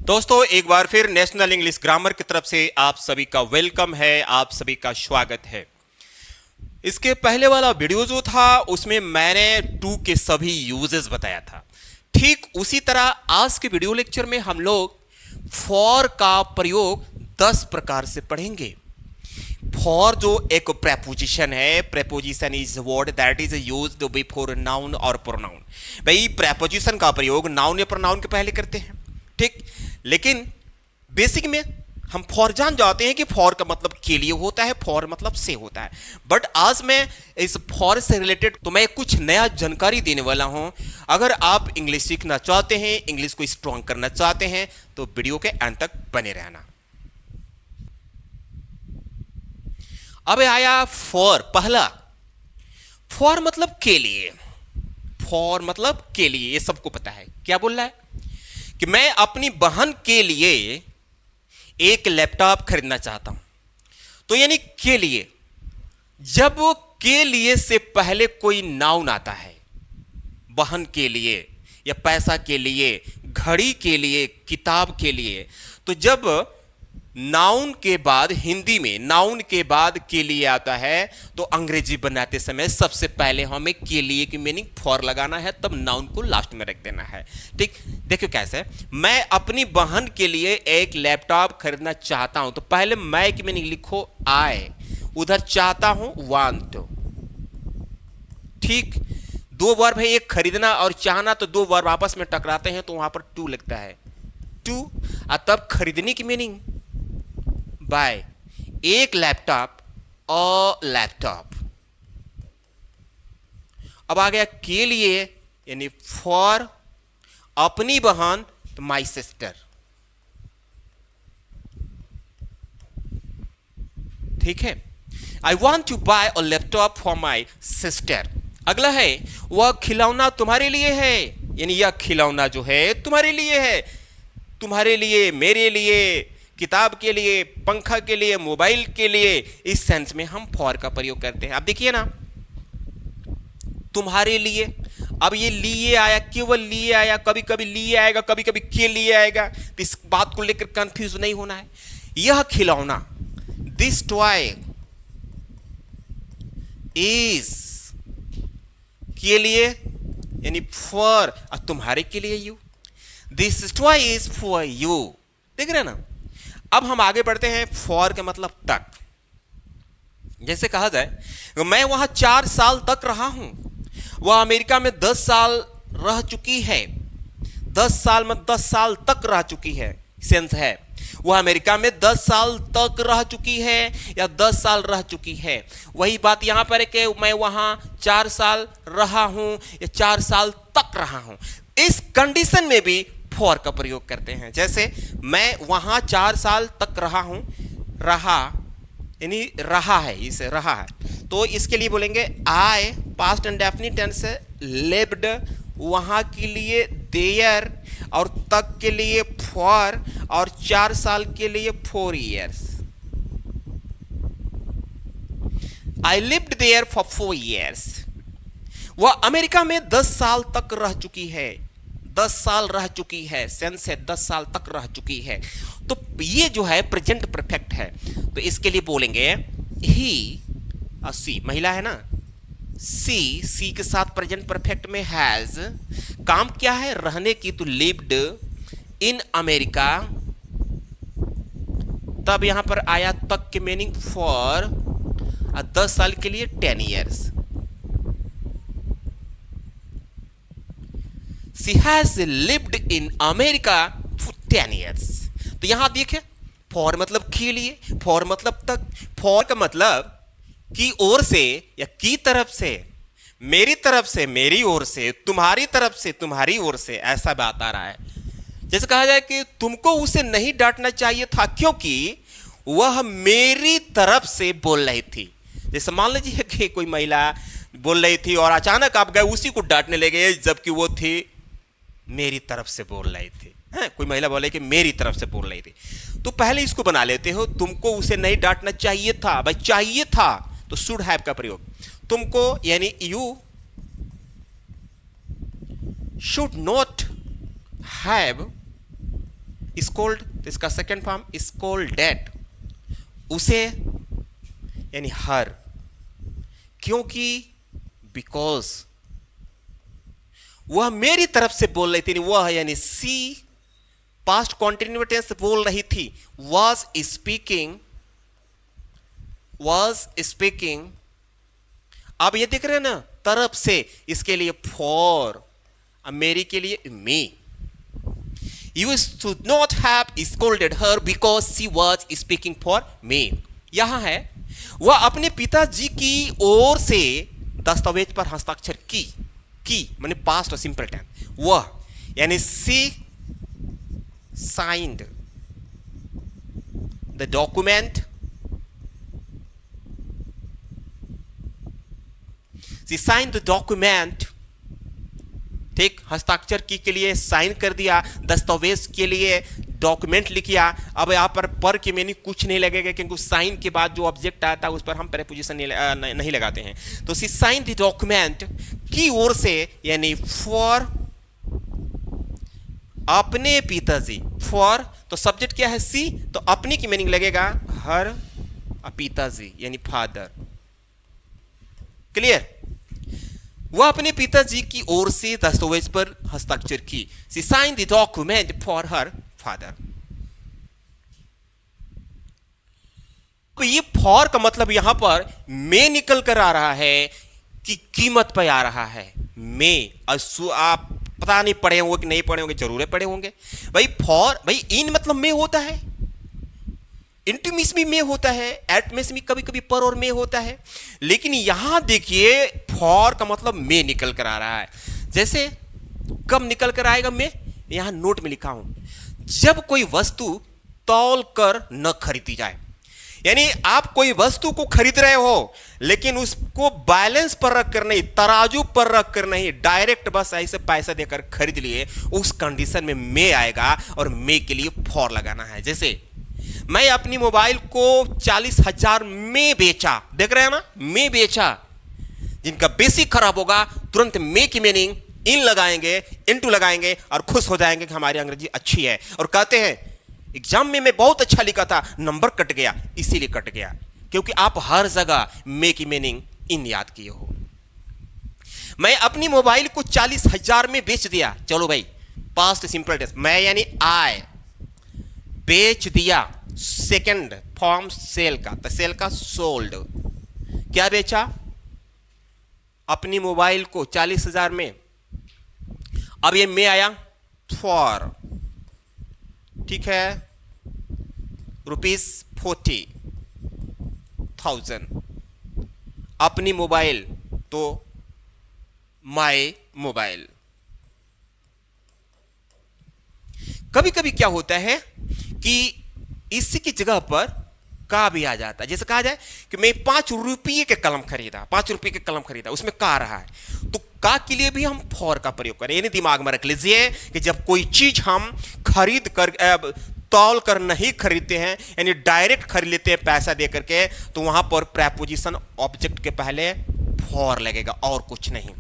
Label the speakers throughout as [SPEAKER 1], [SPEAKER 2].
[SPEAKER 1] दोस्तों एक बार फिर नेशनल इंग्लिश ग्रामर की तरफ से आप सभी का वेलकम है, आप सभी का स्वागत है। इसके पहले वाला वीडियो जो था उसमें मैंने टू के सभी यूजेस बताया था। ठीक उसी तरह आज के वीडियो लेक्चर में हम लोग फॉर का प्रयोग 10 प्रकार से पढ़ेंगे। फॉर जो एक प्रेपोजिशन है, preposition is word that is used before noun और प्रोनाउन। भाई प्रेपोजिशन का प्रयोग नाउन या प्रोनाउन के पहले करते हैं, ठीक। लेकिन बेसिक में हम फॉर जान जाते हैं कि फॉर का मतलब के लिए होता है, फॉर मतलब से होता है। बट आज मैं इस फॉर से रिलेटेड तो मैं कुछ नया जानकारी देने वाला हूं। अगर आप इंग्लिश सीखना चाहते हैं, इंग्लिश को स्ट्रॉन्ग करना चाहते हैं तो वीडियो के अंत तक बने रहना। अब आया फॉर। पहला, फॉर मतलब के लिए। फॉर मतलब के लिए, ये सबको पता है। क्या बोल रहा है कि मैं अपनी बहन के लिए एक लैपटॉप खरीदना चाहता हूं। तो यानी के लिए, जब वो के लिए से पहले कोई नाउन आता है, बहन के लिए या पैसा के लिए, घड़ी के लिए, किताब के लिए, तो जब नाउन के बाद हिंदी में नाउन के बाद के लिए आता है तो अंग्रेजी बनाते समय सबसे पहले हमें के लिए की मीनिंग फॉर लगाना है, तब नाउन को लास्ट में रख देना है, ठीक। देखियो कैसे है, मैं अपनी बहन के लिए एक लैपटॉप खरीदना चाहता हूं तो पहले मैं की मीनिंग लिखो आई, उधर चाहता हूं वांट, ठीक। दो वर्ब है, एक खरीदना और चाहना, तो दो वर्ब आपस में टकराते हैं तो वहां पर टू लगता है, टू। और तब खरीदने की मीनिंग बाय, एक लैपटॉप और लैपटॉप। अब आ गया के लिए यानी फॉर अपनी बहन तो माई सिस्टर, ठीक है। I want to buy a laptop for my sister. अगला है वह खिलौना तुम्हारे लिए है, यानी यह खिलौना जो है तुम्हारे लिए है, तुम्हारे लिए, मेरे लिए, किताब के लिए, पंखा के लिए, मोबाइल के लिए, इस सेंस में हम फॉर का प्रयोग करते हैं। अब देखिए ना, तुम्हारे लिए, अब ये लिए आया, केवल लिए आया, कभी कभी लिए आएगा, कभी कभी के लिए आएगा, तो इस बात को लेकर कंफ्यूज नहीं होना है। यह खिलौना, दिस टॉय इज के लिए यानी फॉर, और तुम्हारे के लिए you, this toy is for you. देख रहे हैं ना। अब हम आगे बढ़ते हैं फॉर के मतलब तक। जैसे कहा जाए मैं वहां 4 साल तक रहा हूं, वह अमेरिका में 10 साल रह चुकी है। 10 साल में 10 साल तक रह चुकी है, सेंस है। वह अमेरिका में 10 साल तक रह चुकी है या 10 साल रह चुकी है। वही बात यहां पर है कि मैं वहां 4 साल रहा हूं या 4 साल तक रहा हूं। इस कंडीशन में भी फॉर का प्रयोग करते हैं। जैसे मैं वहां 4 साल तक रहा हूं, रहा यानी रहा है, इसे रहा है, तो इसके लिए बोलेंगे आई, पास्ट एंड डेफिनिट टेंस से लिव्ड, वहां के लिए देयर, और तक के लिए फॉर, और 4 साल के लिए 4 years। I lived there for 4 years। वह अमेरिका में 10 साल तक रह चुकी है, 10 साल रह चुकी है, सेंस है 10 साल तक रह चुकी है। तो ये जो है प्रेजेंट परफेक्ट है, तो इसके लिए बोलेंगे ही, सी महिला है ना, सी के साथ प्रेजेंट परफेक्ट में हैज, काम क्या है रहने की, तो लिव्ड इन अमेरिका। तब यहां पर आया तक के मीनिंग फॉर, 10 साल के लिए 10 years। She has lived in America for 10 years। तो यहां देखिए, फॉर मतलब के लिए, फॉर मतलब तक, फॉर का मतलब की ओर से या की तरफ से, मेरी तरफ से, मेरी ओर से, तुम्हारी तरफ से, तुम्हारी ओर से, ऐसा बात आ रहा है। जैसे कहा जाए कि तुमको उसे नहीं डांटना चाहिए था क्योंकि वह मेरी तरफ से बोल रही थी। जैसे मान लीजिए कि कोई महिला बोल रही थी और अचानक आप गए उसी को डांटने लगे, जबकि वो थी मेरी तरफ से बोल रही थी। कोई महिला बोले कि मेरी तरफ से बोल रही थी, तो पहले इसको बना लेते हो, तुमको उसे नहीं डांटना चाहिए था। भाई चाहिए था तो शुड हैव का प्रयोग, तुमको यानी you should not have scold, तो इसका सेकेंड फॉर्म स्कोल्डेड, उसे यानी हर, क्योंकि बिकॉज वह मेरी तरफ से बोल रही थी, वह यानी सी पास्ट कॉन्टिन्यूअस टेंस बोल रही थी, was speaking। अब ये दिख रहे हैं ना तरफ से, इसके लिए फॉर, अब मेरी के लिए मी। You should not have scolded her because she was speaking for me। यहां है वह अपने पिताजी की ओर से दस्तावेज पर हस्ताक्षर की माने पास्ट और सिंपल टेंस, वह यानी सी signed the document, she signed the document, ठीक, हस्ताक्षर की के लिए साइन कर दिया, दस्तावेज के लिए डॉक्यूमेंट लिख दिया। अब यहाँ पर के मीनिंग कुछ नहीं लगेगा क्योंकि साइन के बाद जो ऑब्जेक्ट आता है उस पर हम प्रीपोजिशन नहीं लगाते हैं। तो सी साइन द डॉक्यूमेंट की ओर से, यानी फॉर अपने पिताजी, फॉर तो सब्जेक्ट क्या है सी, तो अपनी की मीनिंग लगेगा हर पिताजी यानी फादर। क्लियर? वह अपने पिताजी की ओर से दस्तावेज पर हस्ताक्षर की। She sign the document for her father. तो ये फॉर का मतलब यहां पर में निकल कर आ रहा है कि कीमत पर आ रहा है। में आप पता नहीं पढ़े होंगे कि नहीं पढ़े होंगे, जरूर पढ़े होंगे भाई। फॉर भाई इन मतलब में होता है, इंटीमेस में होता है, एटमेस में कभी कभी पर और में होता है, लेकिन यहां देखिए फॉर का मतलब में निकल कर आ रहा है। जैसे कब निकल कर आएगा में, यहां नोट में लिखा हूं, जब कोई वस्तु तौल कर न खरीदी जाए। यानी आप कोई वस्तु को खरीद रहे हो लेकिन उसको बैलेंस पर रख कर नहीं, तराजू पर रख कर नहीं, डायरेक्ट बस ऐसे पैसा देकर खरीद लिए, उस कंडीशन में आएगा और मे के लिए फॉर लगाना है। जैसे मैं अपनी मोबाइल को 40,000 में बेचा, देख रहे हैं ना, में बेचा। जिनका बेसिक खराब होगा तुरंत मे की मीनिंग इन लगाएंगे, इनटू लगाएंगे और खुश हो जाएंगे कि हमारी अंग्रेजी अच्छी है, और कहते हैं एग्जाम में मैं बहुत अच्छा लिखा था, नंबर कट गया, इसीलिए कट गया क्योंकि आप हर जगह मे की मीनिंग इन याद किए हो। मैं अपनी मोबाइल को 40,000 में बेच दिया, चलो भाई पास्ट सिंपल टेंस, मैं यानी आई बेच दिया, सेकंड फॉर्म सेल का, तो सेल का सोल्ड, क्या बेचा, अपनी मोबाइल को 40,000 में। अब ये में आया फॉर, ठीक है, ₹40,000 अपनी मोबाइल तो माय मोबाइल। कभी कभी क्या होता है कि इसी की जगह पर का भी आ जाता है। जैसे कहा जाए कि मैं 5 रुपये के कलम खरीदा, 5 रुपये के कलम खरीदा, उसमें का रहा है, तो का के लिए भी हम फॉर का प्रयोग करें। यानी दिमाग में रख लीजिए कि जब कोई चीज हम खरीद कर तौल कर नहीं खरीदते हैं, यानी डायरेक्ट खरीद लेते हैं पैसा दे करके, तो वहां पर प्रेपोजिशन ऑब्जेक्ट के पहले फॉर लगेगा और कुछ नहीं।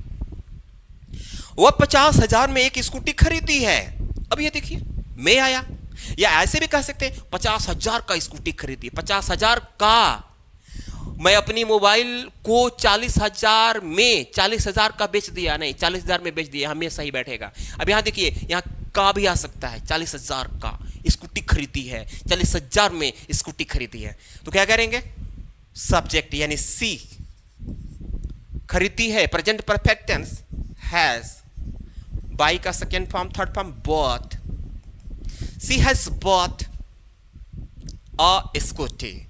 [SPEAKER 1] वह 50,000 में एक स्कूटी खरीदी है, अब ये देखिए में आया, या ऐसे भी कह सकते हैं 50,000 का स्कूटी खरीदी, 50,000 का। मैं अपनी मोबाइल को 40,000 में, 40,000 का बेच दिया, नहीं 40,000 में बेच दिया, हमें सही बैठेगा। अब यहां देखिए, यहां का भी आ सकता है, 40,000 का स्कूटी खरीदी है, 40,000 में स्कूटी खरीदी है, तो क्या करेंगे, सब्जेक्ट यानी सी, खरीदी है present perfect tense has, buy का second form third form bought, she has bought a scooty.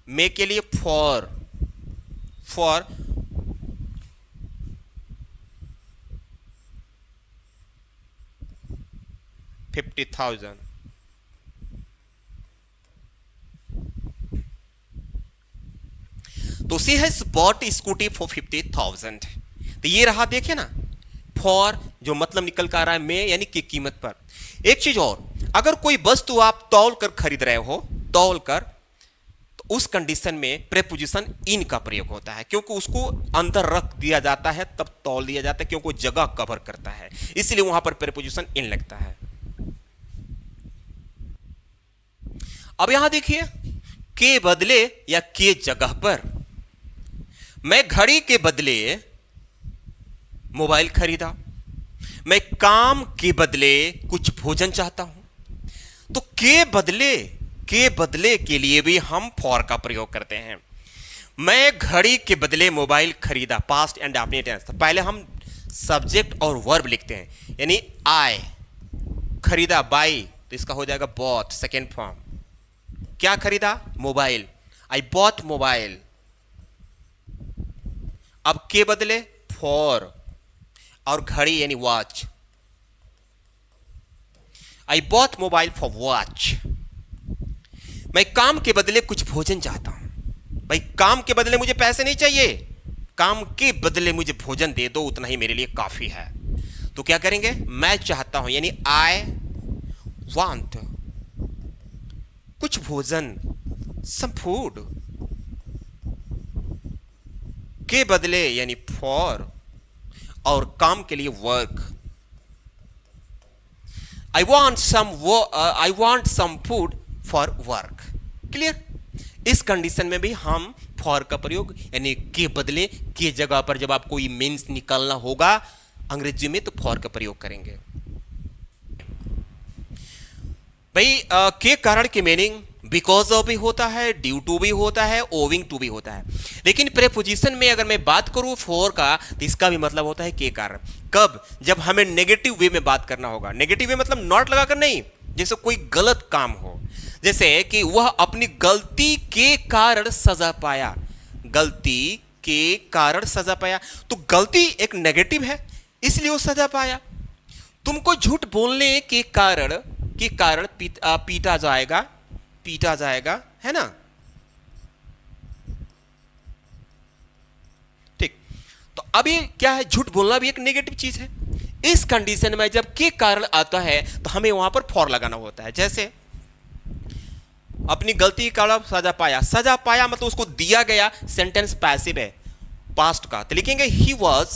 [SPEAKER 1] मे के लिए फॉर, 50,000। तो she has bought scooty for 50,000। तो ये रहा, देखे ना, फॉर जो मतलब निकल कर आ रहा है में यानी कि कीमत पर। एक चीज और, अगर कोई वस्तु आप तौल कर खरीद रहे हो, तौल कर, तो तो उस कंडीशन में प्रेपोजिशन इन का प्रयोग होता है, क्योंकि उसको अंदर रख दिया जाता है, तब तौल दिया जाता है, क्योंकि वो जगह कवर करता है, इसलिए वहां पर प्रेपोजिशन इन लगता है। अब यहां देखिए, के बदले या के जगह पर, मैं घड़ी के बदले मोबाइल खरीदा, मैं काम के बदले कुछ भोजन चाहता हूं। तो के बदले के लिए भी हम फॉर का प्रयोग करते हैं। मैं घड़ी के बदले मोबाइल खरीदा, पास्ट एंड डेफिनिट टेंस। तो पहले हम सब्जेक्ट और वर्ब लिखते हैं, यानी आई खरीदा, बाई, तो इसका हो जाएगा बॉट, सेकेंड फॉर्म। क्या खरीदा? Mobile, I bought mobile. अब के बदले फॉर, और घड़ी यानी watch, I bought mobile for watch. मैं काम के बदले कुछ भोजन चाहता हूं, भाई काम के बदले मुझे पैसे नहीं चाहिए, काम के बदले मुझे भोजन दे दो, उतना ही मेरे लिए काफी है। तो क्या करेंगे? मैं चाहता हूं, यानी आई वांट कुछ भोजन, सम फूड। के बदले यानी फॉर, और काम के लिए work. I want some food for work. Clear? इस कंडीशन में भी हम फॉर का प्रयोग, यानी के बदले के जगह पर जब आपको ये मीन्स निकालना होगा अंग्रेजी में, तो फॉर का प्रयोग करेंगे। भाई के कारण की मीनिंग बिकॉज ऑफ भी होता है, ड्यू टू भी होता है, ओविंग टू भी होता है। लेकिन प्रेपोजिशन में अगर मैं बात करूं फॉर का, तो इसका भी मतलब होता है के कारण। कब? जब हमें नेगेटिव वे में बात करना होगा। नेगेटिव वे मतलब नॉट लगाकर नहीं, जैसे कोई गलत काम हो, जैसे कि वह अपनी गलती के कारण सजा पाया, गलती के कारण सजा पाया। तो गलती एक नेगेटिव है, इसलिए वो सजा पाया। तुमको झूठ बोलने के कारण पीटा जाएगा, है ना? ठीक। तो अभी क्या है, झूठ बोलना भी एक नेगेटिव चीज है। इस कंडीशन में जब के कारण आता है तो हमें वहां पर फॉर लगाना होता है। जैसे अपनी गलती का सजा पाया मतलब उसको दिया गया, सेंटेंस पैसिव है, पास्ट का, तो लिखेंगे ही वॉज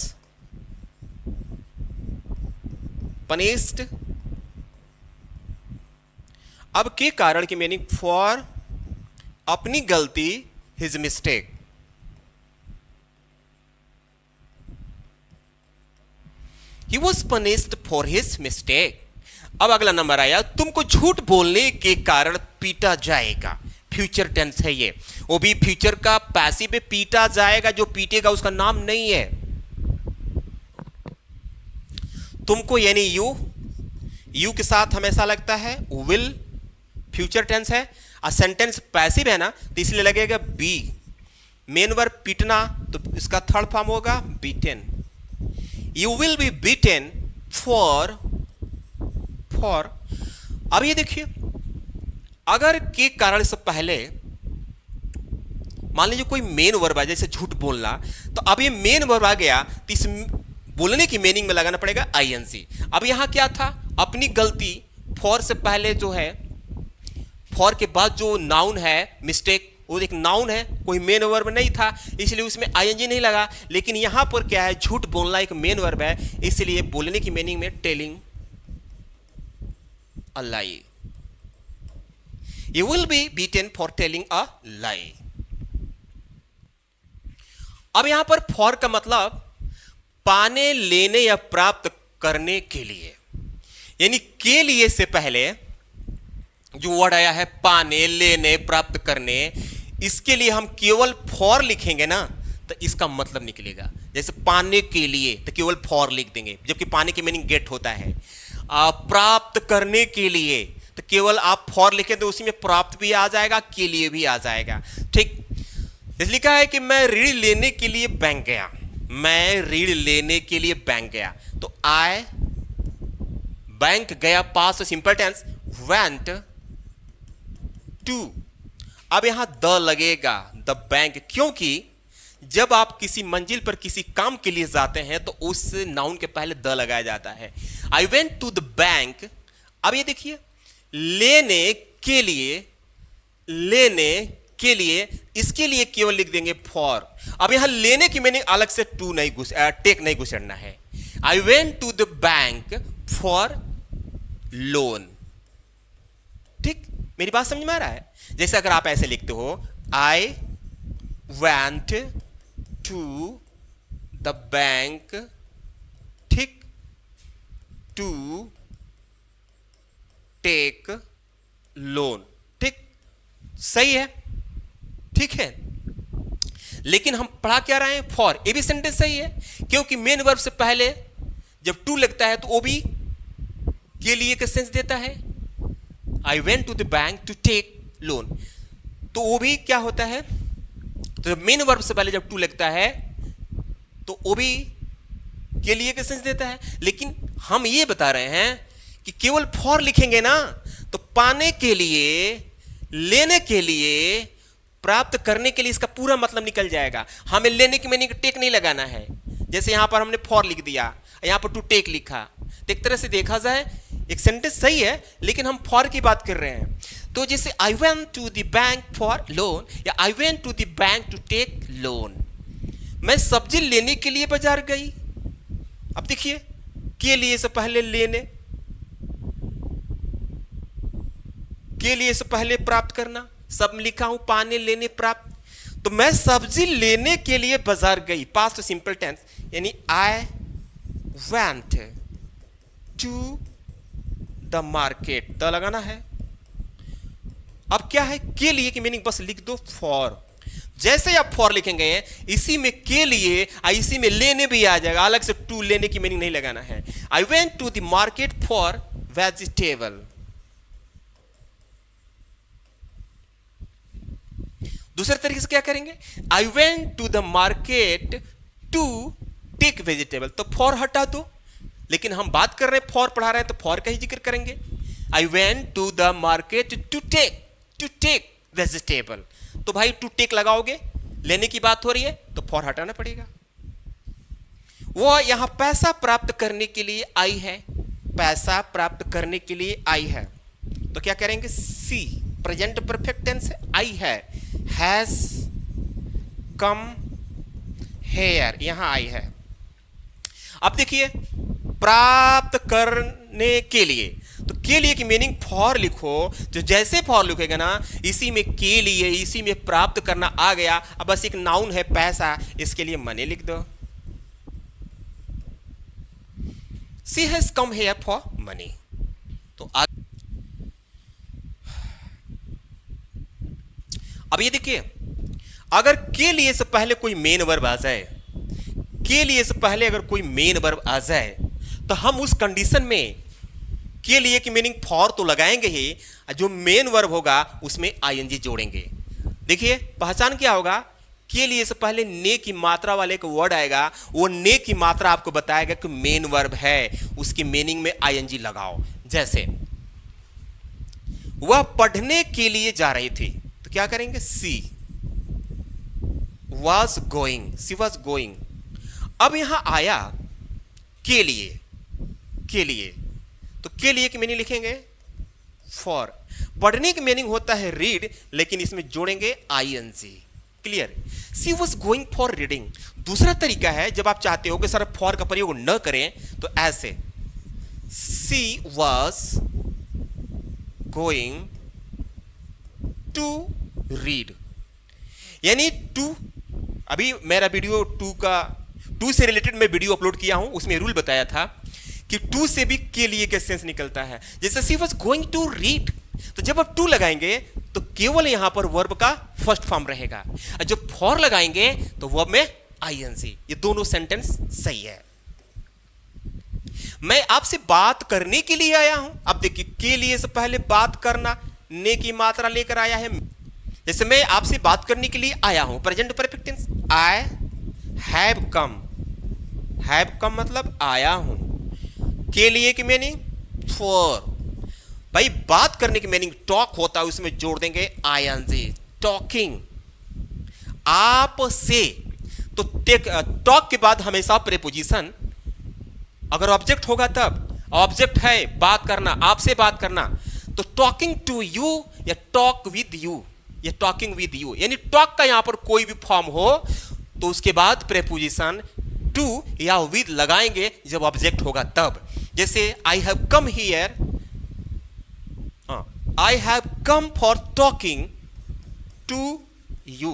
[SPEAKER 1] पनिश्ड। अब के कारण की मीनिंग फॉर अपनी गलती, his mistake. He was punished for his mistake. अब अगला नंबर आया, तुमको झूठ बोलने के कारण पीटा जाएगा। फ्यूचर टेंस है ये, वो भी फ्यूचर का पैसिव पे, पीटा जाएगा, जो पीटेगा उसका नाम नहीं है। तुमको यानी यू के साथ हमेशा लगता है विल, फ्यूचर टेंस है, और सेंटेंस पैसिव है ना, तो इसलिए लगेगा बी। मेन वर्ब पीटना, तो इसका थर्ड फॉर्म होगा beaten. You will be beaten for. अब ये देखिए, अगर के कारण से पहले मान लीजिए कोई मेन वर्ब है, जैसे झूठ बोलना, तो अब ये मेन वर्ब आ गया, तो इस बोलने की मीनिंग में लगाना पड़ेगा आईएनजी। अब यहां क्या था, अपनी गलती, फॉर से पहले जो है, फॉर के बाद जो नाउन है मिस्टेक, वो एक नाउन है, कोई मेन वर्ब नहीं था, इसलिए उसमें आईएनजी नहीं लगा। लेकिन यहां पर क्या है, झूठ बोलना एक मेन वर्ब है, इसलिए बोलने की मीनिंग में telling a lie. You will be beaten for telling a lie. अब यहां पर फॉर का मतलब पाने, लेने या प्राप्त करने के लिए, यानी के लिए से पहले जो वर्ड आया है पाने, लेने, प्राप्त करने, इसके लिए हम केवल फॉर लिखेंगे ना, तो इसका मतलब निकलेगा। जैसे पाने के लिए तो केवल फॉर लिख देंगे, जबकि पाने की मीनिंग गेट होता है। प्राप्त करने के लिए तो केवल आप फॉर लिखें तो उसी में प्राप्त भी आ जाएगा, के लिए भी आ जाएगा। ठीक, इसलिए लिखा है कि मैं ऋण लेने के लिए बैंक गया, मैं ऋण लेने के लिए बैंक गया, तो आई बैंक गया, past simple tense, went to. अब यहां द लगेगा, द बैंक, क्योंकि जब आप किसी मंजिल पर किसी काम के लिए जाते हैं तो उस नाउन के पहले द लगाया जाता है। I went to the bank. अब ये देखिए, लेने के लिए, लेने के लिए, इसके लिए केवल लिख देंगे फॉर। अब यहां लेने की मीनिंग अलग से टू नहीं टेक नहीं घुसड़ना है। I went to the bank for loan. ठीक, मेरी बात समझ में आ रहा है? जैसे अगर आप ऐसे लिखते हो, I went to the bank, ठीक, टू टेक लोन। ठीक, सही है, ठीक है। लेकिन हम पढ़ा क्या रहे हैं? फॉर। ये भी सेंटेंस सही है, क्योंकि मेन वर्ब से पहले जब टू लगता है तो वो भी के लिए का सेंस देता है। I went to the bank to take loan, तो वो भी क्या होता है? तो मेन वर्ब से पहले जब टू लगता है तो वो भी के लिए का सेंस देता है। लेकिन हम ये बता रहे हैं कि केवल फॉर लिखेंगे ना तो पाने के लिए, लेने के लिए, प्राप्त करने के लिए इसका पूरा मतलब निकल जाएगा। हमें लेने की मीनिंग टेक नहीं लगाना है। जैसे यहां पर हमने फॉर लिख दिया, यहां पर टू टेक लिखा, तो एक तरह से देखा जाए एक सेंटेंस सही है, लेकिन हम फॉर की बात कर रहे हैं। तो जैसे I went to the bank for loan या I went to the bank to take loan, मैं सब्जी लेने के लिए बाजार गई। अब देखिए, के लिए से पहले लेने, के लिए से पहले प्राप्त करना, सब लिखा हूं, पाने, लेने, प्राप्त। तो मैं सब्जी लेने के लिए बाजार गई, पास्ट सिंपल टेंस, यानी I went to the market. The लगाना है। अब क्या है? के लिए की मीनिंग बस लिख दो फॉर। जैसे आप फॉर लिखेंगे इसी में के लिए, इसी में लेने भी आ जाएगा, अलग से टू लेने की मीनिंग नहीं लगाना है। I went to the market for vegetable. दूसरे तरीके से क्या करेंगे? I went to the market to take vegetable. तो फॉर हटा दो, लेकिन हम बात कर रहे हैं, फॉर पढ़ा रहे हैं, तो फॉर का ही जिक्र करेंगे। I went to the market to take vegetable. तो भाई टू टेक लगाओगे, लेने की बात हो रही है, तो फॉर हटाना पड़ेगा। वो यहां पैसा प्राप्त करने के लिए आई है, पैसा प्राप्त करने के लिए आई है, तो क्या करेंगे? सी, प्रेजेंट परफेक्ट टेंस है, आई है, हैज कम हेयर, यहां आई है। अब देखिए, प्राप्त करने के लिए, तो के लिए की मीनिंग फॉर लिखो। जो जैसे फॉर लिखेगा ना, इसी में के लिए, इसी में प्राप्त करना आ गया। अब बस एक नाउन है पैसा, इसके लिए मनी लिख दो। She has come here for money. तो अब ये देखिए, अगर के लिए से पहले कोई मेन वर्ब आ जाए, के लिए से पहले अगर कोई मेन वर्ब आ जाए, तो हम उस कंडीशन में के लिए की मीनिंग फॉर तो लगाएंगे ही, जो मेन वर्ब होगा उसमें आईएनजी जोड़ेंगे। देखिए पहचान क्या होगा? के लिए से पहले ने की मात्रा वाले एक वर्ड आएगा, वो ने की मात्रा आपको बताएगा कि मेन वर्ब है, उसकी मीनिंग में आईएनजी लगाओ। जैसे वह पढ़ने के लिए जा रही थी, तो क्या करेंगे? She was going, she was going. अब यहां आया के लिए, के लिए, तो के लिए की मीनिंग लिखेंगे फॉर। पढ़ने की मीनिंग होता है रीड, लेकिन इसमें जोड़ेंगे ING. Clear? She was going for reading. दूसरा तरीका है, जब आप चाहते हो कि सर फॉर का प्रयोग न करें, तो ऐसे, सी वॉज गोइंग टू रीड, यानी टू। अभी मेरा वीडियो टू से रिलेटेड मैं वीडियो अपलोड किया हूं, उसमें रूल बताया था कि टू से भी के लिए का सेंस निकलता है। जैसे सी वॉज गोइंग टू रीड, तो जब आप टू लगाएंगे तो केवल यहां पर वर्ब का फर्स्ट फॉर्म रहेगा, और जब फॉर लगाएंगे तो वर्ब में आईएनजी। ये दोनों सेंटेंस सही है। मैं आपसे बात करने के लिए आया हूं। अब देखिए, के लिए से पहले बात करना, ने की मात्रा लेकर आया है। जैसे मैं आपसे बात करने के लिए आया हूं, present perfect tense, I have come. Have come मतलब आया हूं। के लिए की मीनिंग फॉर। भाई बात करने की मीनिंग टॉक होता है, उसमें जोड़ देंगे आईएनजी, टॉकिंग। आप से, तो टॉक के बाद हमेशा प्रीपोजिशन, अगर ऑब्जेक्ट होगा तब, ऑब्जेक्ट है बात करना, आपसे बात करना, तो टॉकिंग टू यू या टॉक विद यू, या टॉकिंग विद यू, यानी टॉक का यहां पर कोई भी फॉर्म हो तो उसके बाद प्रेपोजिशन टू या विद लगाएंगे जब ऑब्जेक्ट होगा तब। जैसे I have come here, I have come for talking to you.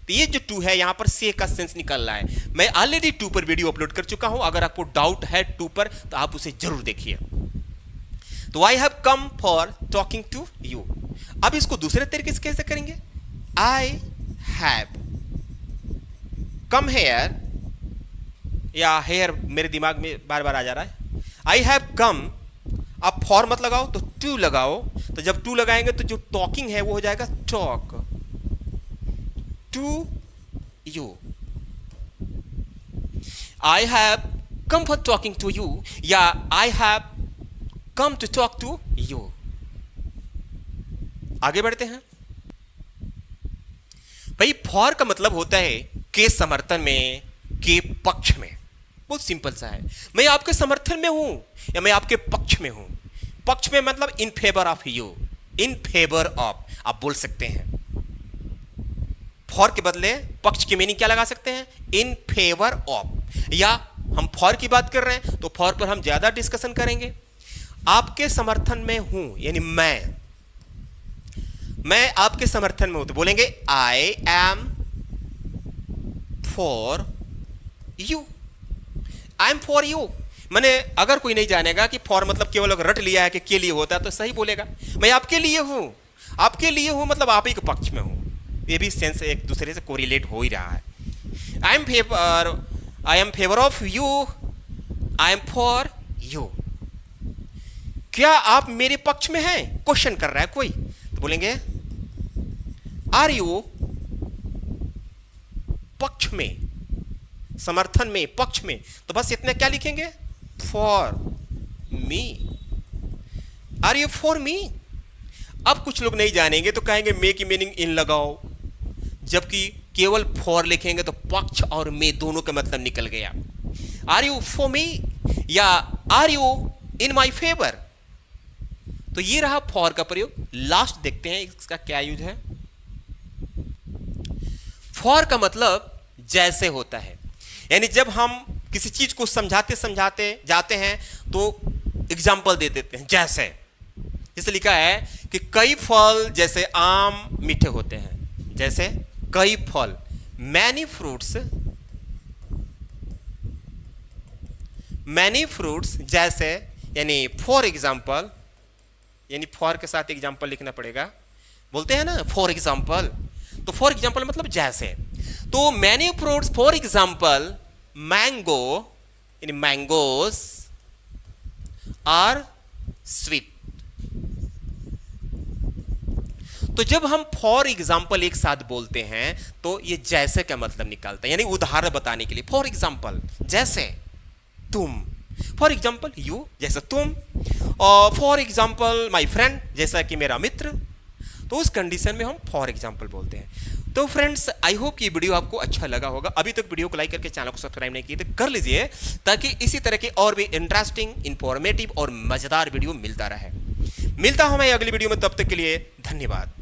[SPEAKER 1] तो ये जो टू है यहां पर से का सेंस निकल रहा है। मैं ऑलरेडी टू पर वीडियो अपलोड कर चुका हूं, अगर आपको डाउट है टू पर तो आप उसे जरूर देखिए। तो I have come for talking to you. अब इसको दूसरे तरीके से कैसे करेंगे? आई हैव कम हेयर, या हेयर मेरे दिमाग में बार बार आ जा रहा है। आई हैव कम, अब फॉर मत लगाओ तो टू लगाओ, तो जब टू लगाएंगे तो जो टॉकिंग है वो हो जाएगा talk to you. I have come for talking to you, या I have come to talk to you. आगे बढ़ते हैं भाई। फॉर का मतलब होता है के समर्थन में, के पक्ष में। बहुत सिंपल सा है, मैं आपके समर्थन में हूं या मैं आपके पक्ष में हूं। पक्ष में मतलब in favour of you, in favour of आप बोल सकते हैं। फॉर के बदले पक्ष की मीनिंग क्या लगा सकते हैं? In favour of. या हम फॉर की बात कर रहे हैं तो फॉर पर हम ज्यादा डिस्कशन करेंगे। आपके समर्थन में हूं यानी मैं आपके समर्थन में हूं तो बोलेंगे I am for you. I am for you मैंने, अगर कोई नहीं जानेगा कि फॉर मतलब केवल अगर रट लिया है कि के लिए होता है तो सही बोलेगा, मैं आपके लिए हूं। आपके लिए हूं मतलब आप ही के पक्ष में हूं। ये भी सेंस एक दूसरे से कोरिलेट हो ही रहा है। I am favour of you, I am for you. क्या आप मेरे पक्ष में हैं? क्वेश्चन कर रहा है कोई, तो बोलेंगे आर यू, पक्ष में, समर्थन में, पक्ष में, तो बस इतना क्या लिखेंगे? For me. Are you for me. अब कुछ लोग नहीं जानेंगे तो कहेंगे मे की मीनिंग इन लगाओ, जबकि केवल फॉर लिखेंगे तो पक्ष और मे दोनों का मतलब निकल गया। आर यू फॉर मी या are you in my favour. तो ये रहा फॉर का प्रयोग। लास्ट देखते हैं इसका क्या यूज है। फॉर का मतलब जैसे होता है, यानी जब हम किसी चीज को समझाते समझाते जाते हैं तो एग्जाम्पल दे देते हैं। जैसे लिखा है कि कई फल जैसे आम मीठे होते हैं, जैसे कई फल, मैनी फ्रूट्स जैसे, यानी फॉर एग्जाम्पल, यानी फॉर के साथ एग्जाम्पल लिखना पड़ेगा। बोलते हैं ना फॉर एग्जाम्पल, तो फॉर एग्जाम्पल मतलब जैसे। तो many fruits for example mango, यानी मैंगोस आर स्वीट। तो जब हम फॉर एग्जाम्पल एक साथ बोलते हैं तो ये जैसे का मतलब निकालता है, यानी उदाहरण बताने के लिए। फॉर एग्जाम्पल जैसे तुम, फॉर एग्जाम्पल यू जैसा तुम, और फॉर एग्जाम्पल माई फ्रेंड जैसा कि मेरा मित्र। तो उस कंडीशन में हम फॉर एग्जाम्पल बोलते हैं। तो फ्रेंड्स, आई होप कि वीडियो आपको अच्छा लगा होगा। अभी तक वीडियो को लाइक करके चैनल को सब्सक्राइब नहीं किए तो कर लीजिए, ताकि इसी तरह के और भी इंटरेस्टिंग, इंफॉर्मेटिव और मजेदार वीडियो मिलता रहे। मिलता हूं मैं अगली वीडियो में, तब तक के लिए धन्यवाद।